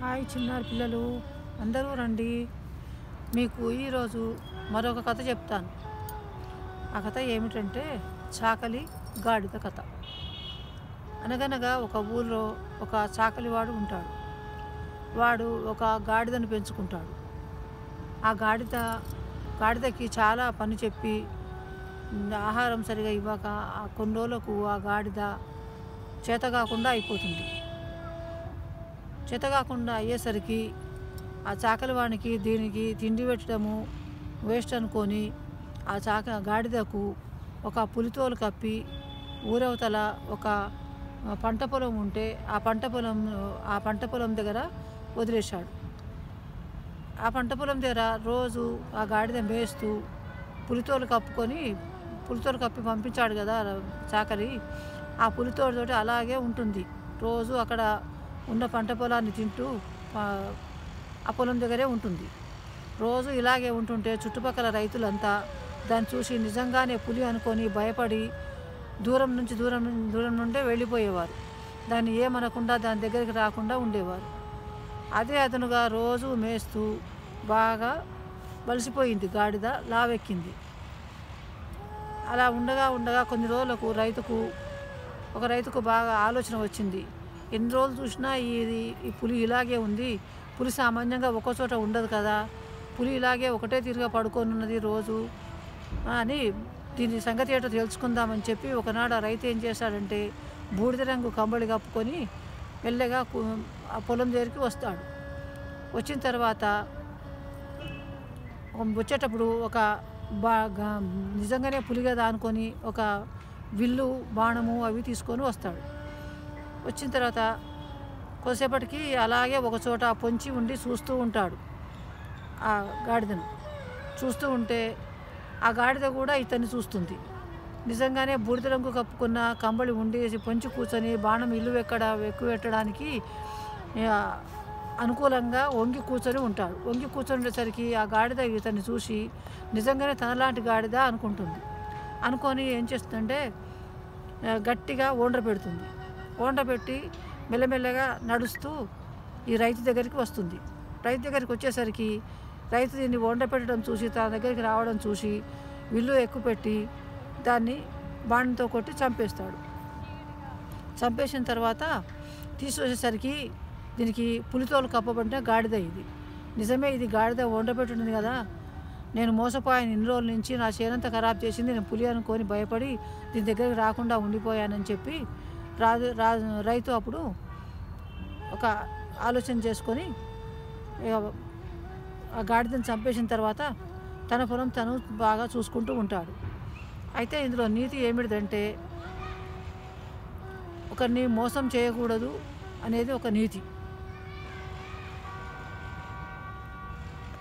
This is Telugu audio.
హాయ్ చిన్నారి పిల్లలు, అందరూ రండి. మీకు ఈరోజు మరొక కథ చెప్తాను. ఆ కథ ఏమిటంటే చాకలి గాడిద కథ. అనగనగా ఒక ఊళ్ళో ఒక చాకలివాడు ఉంటాడు. వాడు ఒక గాడిదను పెంచుకుంటాడు. ఆ గాడిదకి చాలా పని చెప్పి ఆహారం సరిగా ఇవ్వక కొన్ని రోజులకు ఆ గాడిద చేతకాకుండా అయిపోతుంది. చేతకాకుండా అయ్యేసరికి ఆ చాకలివానికి దీనికి తిండి పెట్టడము వేస్ట్ అనుకొని ఆ గాడిదకు ఒక పులితోలు కప్పి ఊరవతల ఒక పంట పొలం ఉంటే ఆ పంట పొలం దగ్గర వదిలేశాడు. ఆ పంట పొలం దగ్గర రోజు ఆ గాడిద మేస్తూ పులితోలు కప్పి పంపించాడు కదా చాకలి. ఆ పులితోలుతోటి అలాగే ఉంటుంది. రోజు అక్కడ ఉన్న పంట పొలాన్ని తింటూ ఆ పొలం దగ్గరే ఉంటుంది. రోజు ఇలాగే ఉంటుంటే చుట్టుపక్కల రైతులంతా దాన్ని చూసి నిజంగానే పులి అనుకొని భయపడి దూరం నుండే వెళ్ళిపోయేవారు. దాన్ని ఏమనకుండా దాని దగ్గరికి రాకుండా ఉండేవారు. అదే అతనుగా రోజు మేస్తూ బాగా బలిసిపోయింది గాడిద, లావెక్కింది. అలా ఉండగా కొన్ని రోజులకు ఒక రైతుకు బాగా ఆలోచన వచ్చింది. ఎన్ని రోజులు చూసినా ఈ పులి ఇలాగే ఉంది. పులి సామాన్యంగా ఒక చోట ఉండదు కదా, పులి ఇలాగే ఒకటే తీరుగా పడుకొని ఉన్నది రోజు అని దీని సంగతి ఏంటో తెలుసుకుందామని చెప్పి ఒకనాడు ఆ రైతు ఏం చేశాడంటే బూడిద రంగు కంబళి కప్పుకొని మెల్లగా ఆ పొలం దగ్గరికి వస్తాడు. వచ్చిన తర్వాత వచ్చేటప్పుడు నిజంగానే పులి కదా అనుకొని ఒక విల్లు బాణము అవి తీసుకొని వస్తాడు. వచ్చిన తర్వాత కొద్దిసేపటికి అలాగే ఒక చోట పొంచి ఉండి చూస్తూ ఉంటాడు. ఆ గాడిదను చూస్తూ ఉంటే ఆ గాడిద కూడా ఇతన్ని చూస్తుంది. నిజంగానే బూడిద రంగు కప్పుకున్న కంబళి ఉండేసి పొంచి కూర్చొని బాణం ఎక్కువెట్టడానికి అనుకూలంగా వంగి కూర్చొని ఉంటాడు. వంగి కూర్చొనేసరికి ఆ గాడిద ఇతన్ని చూసి నిజంగానే తనలాంటి గాడిద అనుకుంటుంది. అనుకొని ఏం చేస్తుందంటే గట్టిగా పెడుతుంది. పెట్టి మెల్లమెల్లగా నడుస్తూ ఈ రైతు దగ్గరికి వస్తుంది. రైతు దగ్గరికి వచ్చేసరికి రైతు దీన్ని పెట్టడం చూసి తన దగ్గరికి రావడం చూసి విల్లు ఎక్కుపెట్టి దాన్ని బాణంతో కొట్టి చంపేస్తాడు. చంపేసిన తర్వాత తీసుకొచ్చేసరికి దీనికి పులితోలు కప్పబడిన గాడిద ఇది. నిజమే, ఇది గాడిద పెట్టింది కదా, నేను మోసపోయాను. ఇన్ని రోజుల నుంచి నా చేనంతా ఖరాబ్ చేసింది, నేను పులి అనుకొని భయపడి దీని దగ్గరికి రాకుండా ఉండిపోయానని చెప్పి రైతు అప్పుడు ఒక ఆలోచన చేసుకొని ఆ గాడిదను చంపేసిన తర్వాత తన పొలం తను బాగా చూసుకుంటూ ఉంటాడు. అయితే ఇందులో నీతి ఏమిటిదంటే ఒకరిని మోసం చేయకూడదు అనేది ఒక నీతి.